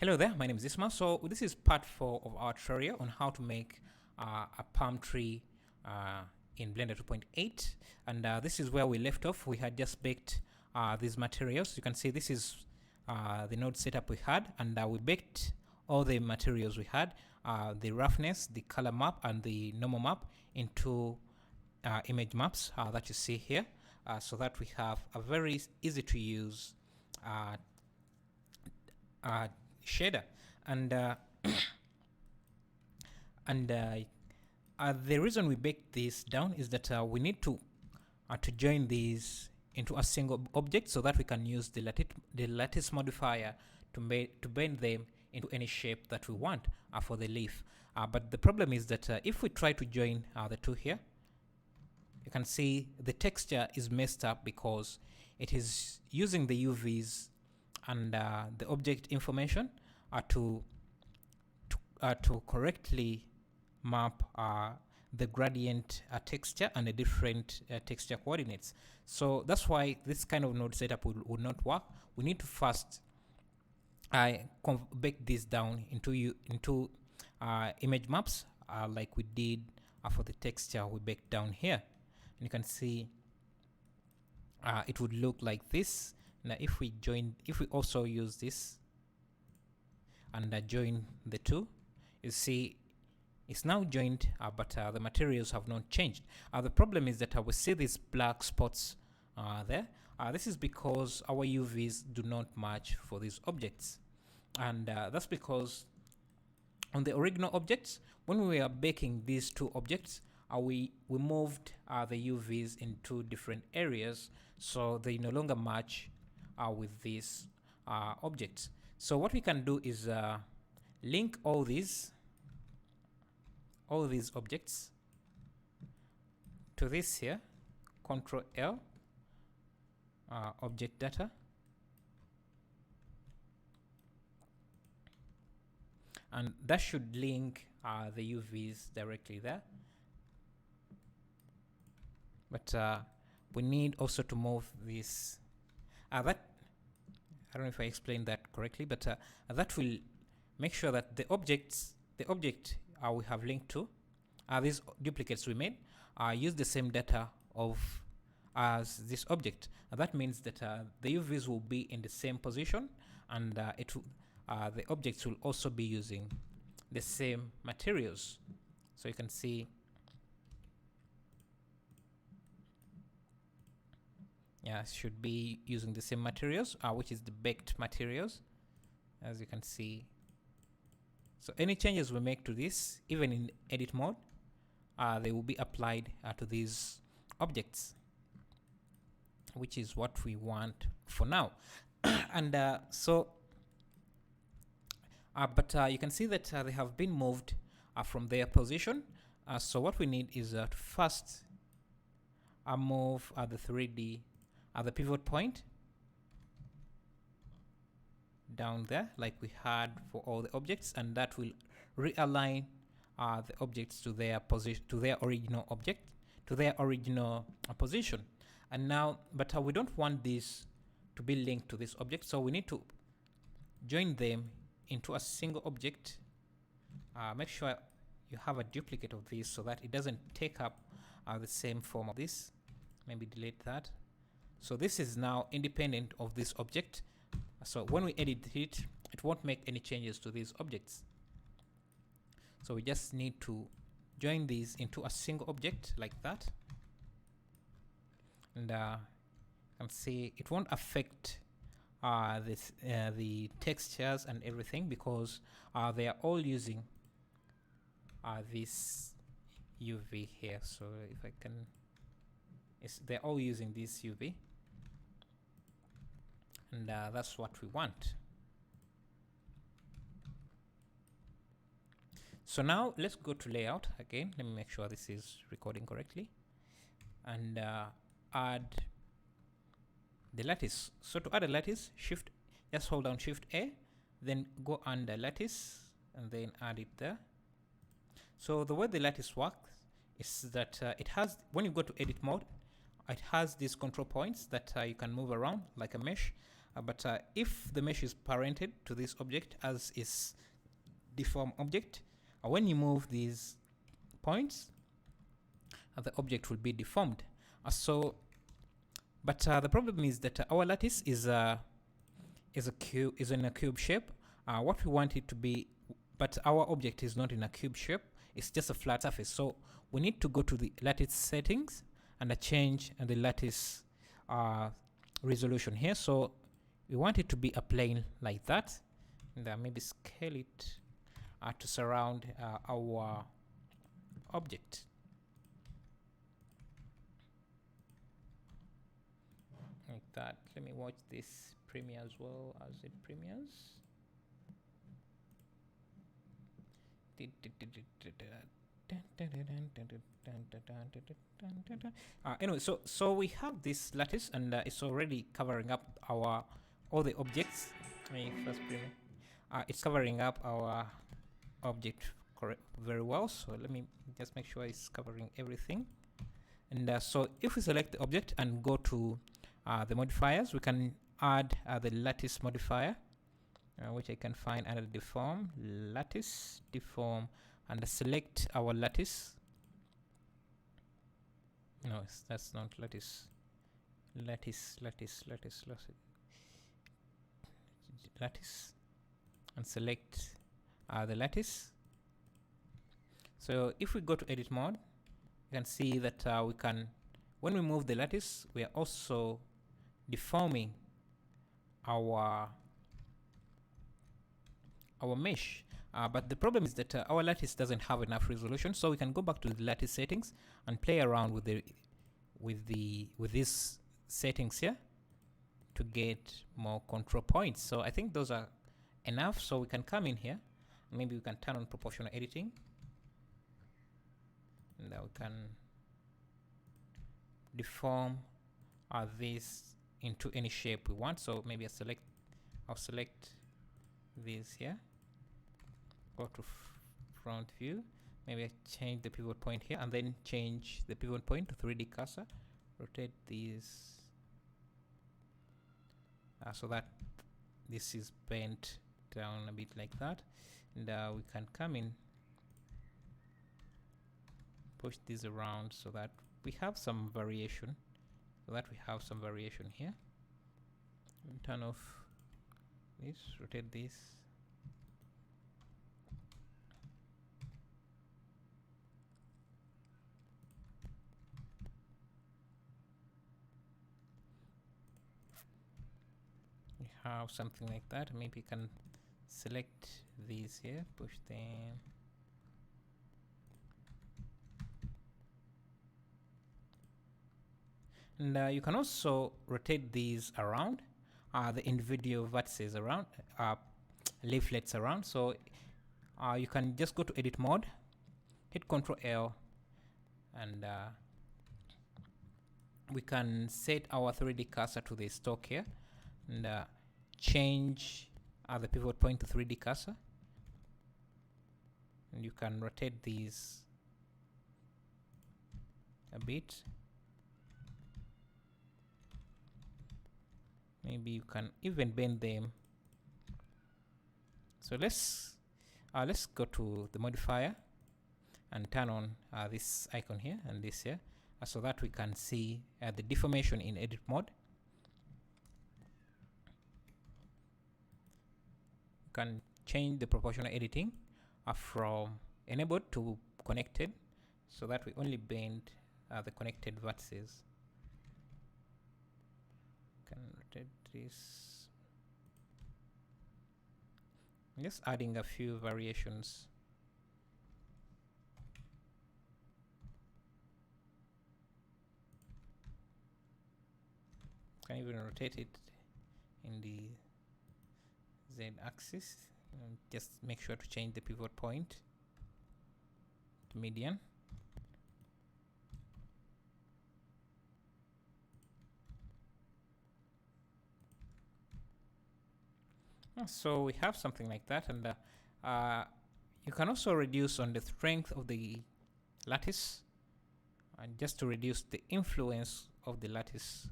Hello there, my name is Isma. So this is part 4 of our tutorial on how to make a palm tree in Blender 2.8, and this is where we left off. We had just baked these materials. You can see this is the node setup we had, and we baked all the materials we had, the roughness, the color map, and the normal map into image maps that you see here, so that we have a very easy to use shader. And the reason we baked this down is that we need to join these into a single object so that we can use the lattice modifier to bend them into any shape that we want for the leaf. But the problem is that if we try to join the two here, you can see the texture is messed up because it is using the UVs and the object information to correctly map the gradient texture and the different texture coordinates. So that's why this kind of node setup will not work. We need to first bake this down into image maps like we did for the texture we baked down here. And you can see it would look like this. Now if we also use this and join the two, you see it's now joined, but the materials have not changed. The problem is that we see these black spots there. This is because our UVs do not match for these objects, and that's because on the original objects, when we were baking these two objects, we moved the UVs into different areas, so they no longer match with these objects. So what we can do is link all these objects to this here, Control L, object data, and that should link the UVs directly there. But we need also to move this that I don't know if I explained that correctly, but that will make sure that the object we have linked to, these duplicates we made, use the same data as this object. That means that the UVs will be in the same position, and the objects will also be using the same materials. So you can see, yeah, should be using the same materials, which is the baked materials, as you can see. So any changes we make to this, even in edit mode, they will be applied to these objects, which is what we want for now. And but you can see that they have been moved from their position. So what we need is to first move the 3D the pivot point down there like we had for all the objects, and that will realign the objects to their position, to their original position. And now, but we don't want this to be linked to this object, so we need to join them into a single object. Make sure you have a duplicate of this so that it doesn't take up the same form of this. Maybe delete that. So this is now independent of this object. So when we edit it, it won't make any changes to these objects. So we just need to join these into a single object like that. And you can see it won't affect the textures and everything, because they are all using this UV here. So if I can, they're all using this UV. And that's what we want. So now let's go to layout again. Let me make sure this is recording correctly, and add the lattice. So to add a lattice, just hold down Shift A, then go under lattice and then add it there. So the way the lattice works is that it has, when you go to edit mode, it has these control points that you can move around like a mesh. But if the mesh is parented to this object as is deform object, when you move these points, the object will be deformed. But the problem is that our lattice is in a cube shape. What we want it to be, but our object is not in a cube shape. It's just a flat surface. So we need to go to the lattice settings and change the lattice resolution here. So we want it to be a plane like that, and maybe scale it to surround our object. Like that. Let me watch this premiere as well as it premieres. Anyway, so we have this lattice, and it's already covering up all the objects. First premiere. It's covering up our object very well. So let me just make sure it's covering everything. And so if we select the object and go to the modifiers, we can add the lattice modifier, which I can find under deform, lattice, deform, and select our lattice. No, that's not lattice. Lattice, and select the lattice. So if we go to edit mode, you can see that we can, when we move the lattice, we are also deforming our mesh. But the problem is that our lattice doesn't have enough resolution, so we can go back to the lattice settings and play around with these settings here to get more control points. So I think those are enough. So we can come in here, maybe we can turn on proportional editing, and we can deform this into any shape we want. So maybe I'll select this here, go to front view, maybe I change the pivot point here, and then change the pivot point to 3D cursor, rotate these so that this is bent down a bit like that, and we can come in, push this around so that we have some variation, here. Turn off this, rotate this. We have something like that. Maybe you can select these here, push them. And you can also rotate these around, the individual vertices around, leaflets around. So you can just go to edit mode, hit Ctrl L, and we can set our 3D cursor to the stalk here, and change the pivot point to 3D cursor. And you can rotate these a bit. Maybe you can even bend them. So let's go to the modifier and turn on this icon here and this here, so that we can see the deformation in edit mode. You can change the proportional editing from enabled to connected, so that we only bend the connected vertices. Can rotate this, just adding a few variations. Can even rotate it in the Z axis, and just make sure to change the pivot point to median. So we have something like that, and you can also reduce on the strength of the lattice, and just to reduce the influence of the lattice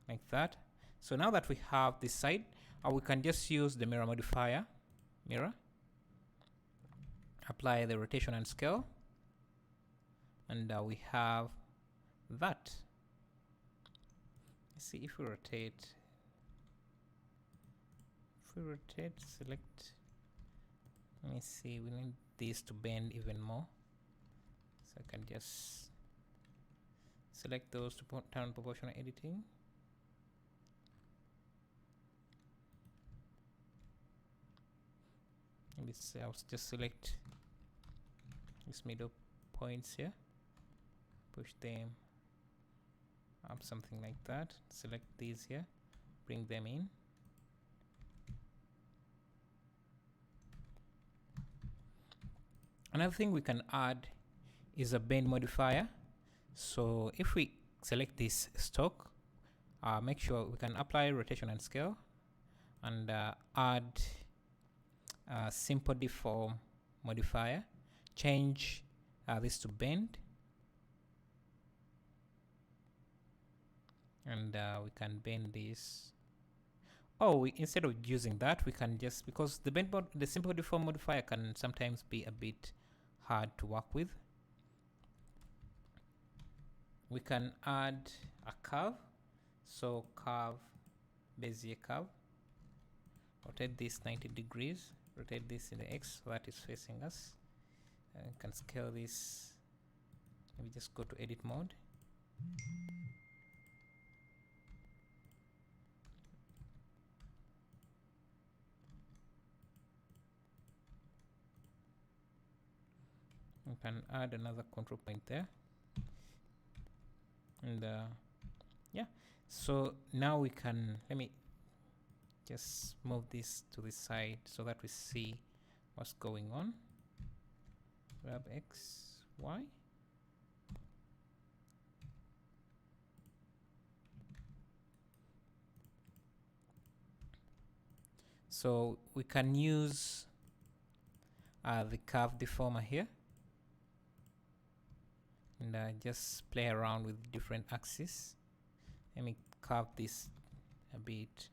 like that. So now that we have this side, we can just use the mirror modifier, mirror, apply the rotation and scale, and we have that. Let's see if we rotate. If we rotate, select. Let me see. We need this to bend even more, so I can just select those to turn proportional editing. I'll just select these middle points here, push them up something like that, select these here, bring them in. Another thing we can add is a bend modifier. So if we select this stock, make sure we can apply rotation and scale, and add simple deform modifier, change this to bend, and we can bend this. Instead of using that, we can just, because the simple deform modifier can sometimes be a bit hard to work with, we can add a curve. So curve, Bezier curve, rotate this 90 degrees, rotate this in the X so that is facing us. Can scale this. Let me just go to edit mode. We can add another control point there, and yeah, so now we can, let me just move this to the side so that we see what's going on. Grab X, Y. So we can use the curve deformer here, and just play around with different axes. Let me curve this a bit.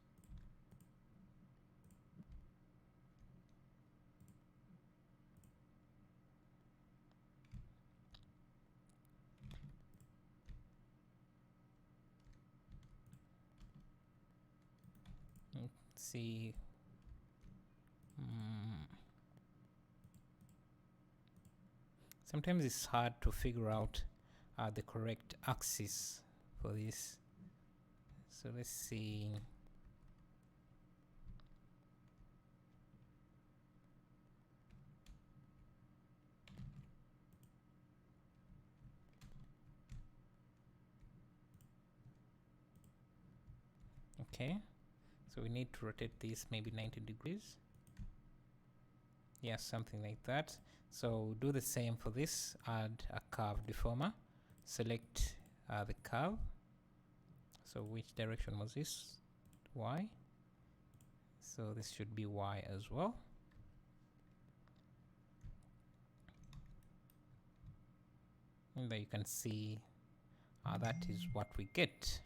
Let's see. Sometimes it's hard to figure out the correct axis for this. So let's see. Okay, so we need to rotate this maybe 90 degrees. Yeah, something like that. So do the same for this. Add a curve deformer, select the curve. So which direction was this? Y. So this should be Y as well. And there you can see that is what we get.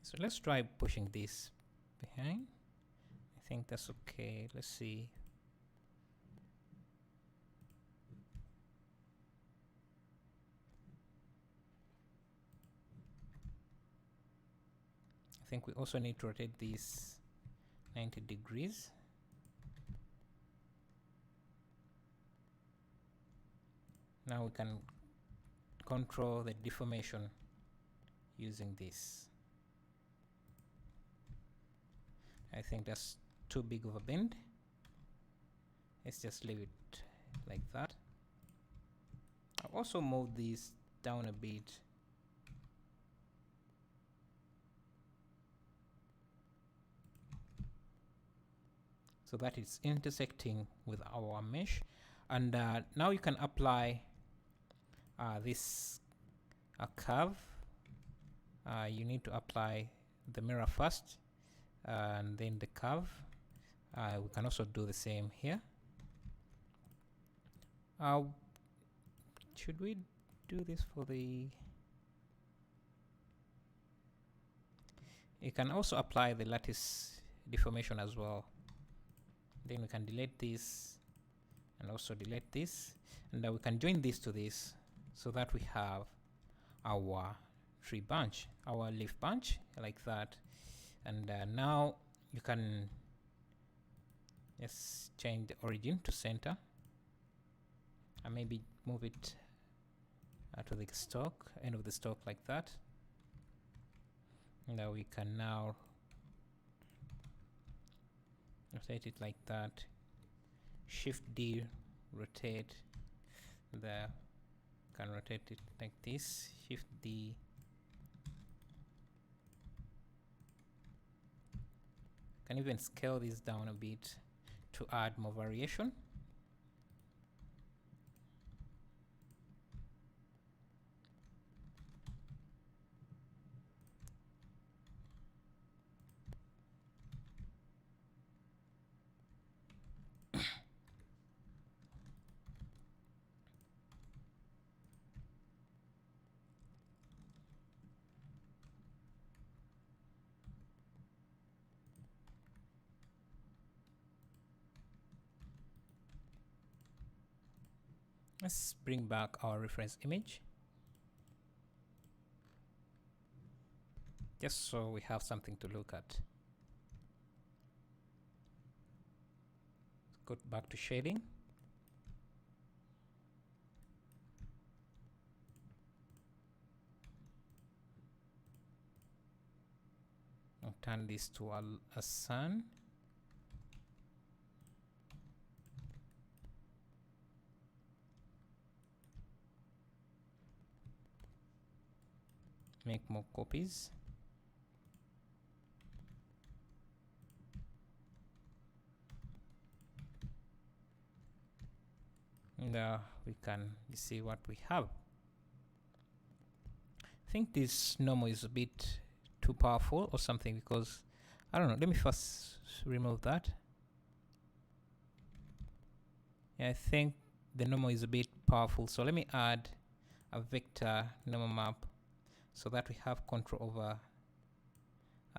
So let's try pushing this behind. I think that's okay. Let's see. I think we also need to rotate these 90 degrees. Now we can control the deformation using this. I think that's too big of a bend. Let's just leave it like that. I'll also move these down a bit. So that it's intersecting with our mesh. And now you can apply this curve. You need to apply the mirror first, and then the curve. We can also do the same here. uh, should we do this for the... You can also apply the lattice deformation as well. Then we can delete this and also delete this, and we can join this to this so that we have our tree branch, our leaf branch, like that. And now you can just change the origin to center and maybe move it to the stalk, end of the stalk, like that. Now we can now rotate it like that. Shift D, rotate. There, can rotate it like this. Shift D. Can even scale this down a bit to add more variation. Let's bring back our reference image, just so we have something to look at. Go back to shading. I'll turn this to a sun. Make more copies. And we can see what we have. I think this normal is a bit too powerful or something, because I don't know. Let me first remove that. Yeah, I think the normal is a bit powerful, so let me add a vector normal map so that we have control over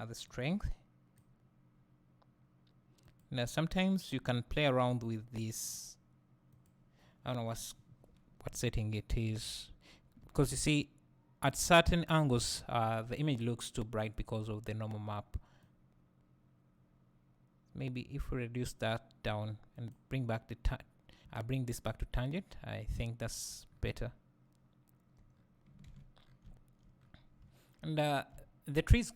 the strength. Now sometimes you can play around with this. I don't know what setting it is, because you see at certain angles the image looks too bright because of the normal map. Maybe if we reduce that down and bring back the bring this back to tangent, I think that's better. And the tree is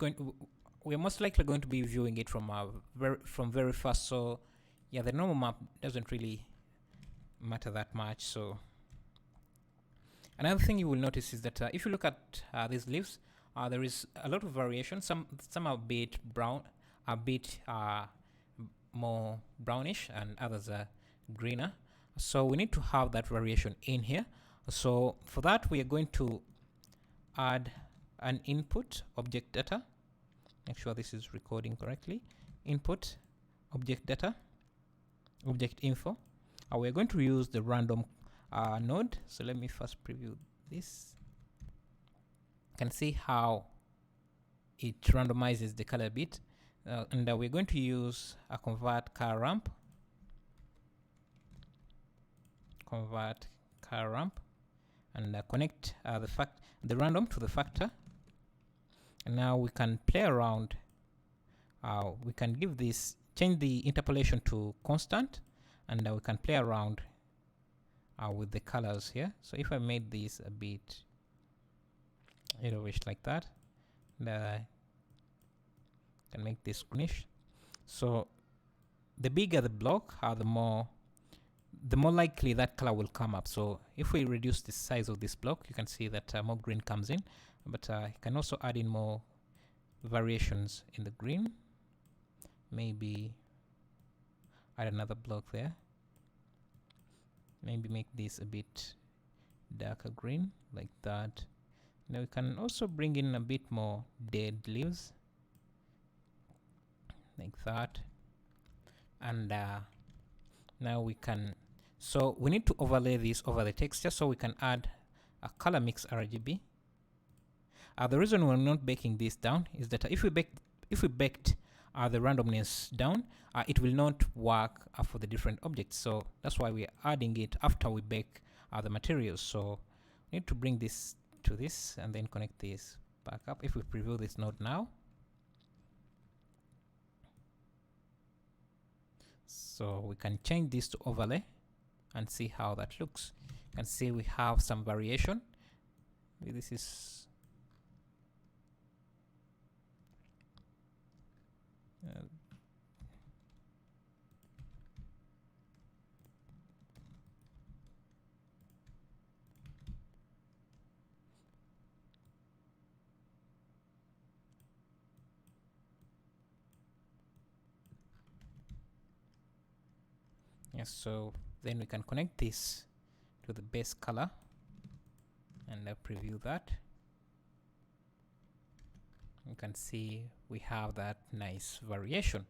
we're most likely going to be viewing it from very fast, so yeah, the normal map doesn't really matter that much. So another thing you will notice is that if you look at these leaves, there is a lot of variation. Some are a bit brown, a bit more brownish, and others are greener. So we need to have that variation in here. So for that, we are going to add an input object data. Make sure this is recording correctly. Input object data, object info. We're going to use the random node. So let me first preview this. You can see how it randomizes the color bit. And we're going to use a convert color ramp. Convert color ramp, and connect the random to the factor. And now we can play around. We can give this, change the interpolation to constant, and we can play around with the colors here. So if I made this a bit yellowish like that, and can make this greenish. So the bigger the block, the more likely that color will come up. So if we reduce the size of this block, you can see that more green comes in, but you can also add in more variations in the green. Maybe add another block there. Maybe make this a bit darker green like that. Now we can also bring in a bit more dead leaves like that. And now we can So we need to overlay this over the texture so we can add a color mix RGB. The reason we're not baking this down is that if we baked the randomness down, it will not work for the different objects. So that's why we're adding it after we bake the materials. So we need to bring this to this and then connect this back up. If we preview this node now, so we can change this to overlay and see how that looks. You can see we have some variation. This is yes, so then we can connect this to the base color and preview that. You can see we have that nice variation.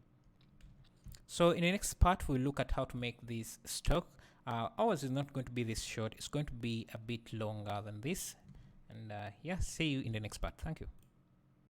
So in the next part, we'll look at how to make this stock. Ours is not going to be this short. It's going to be a bit longer than this. And yeah, see you in the next part. Thank you.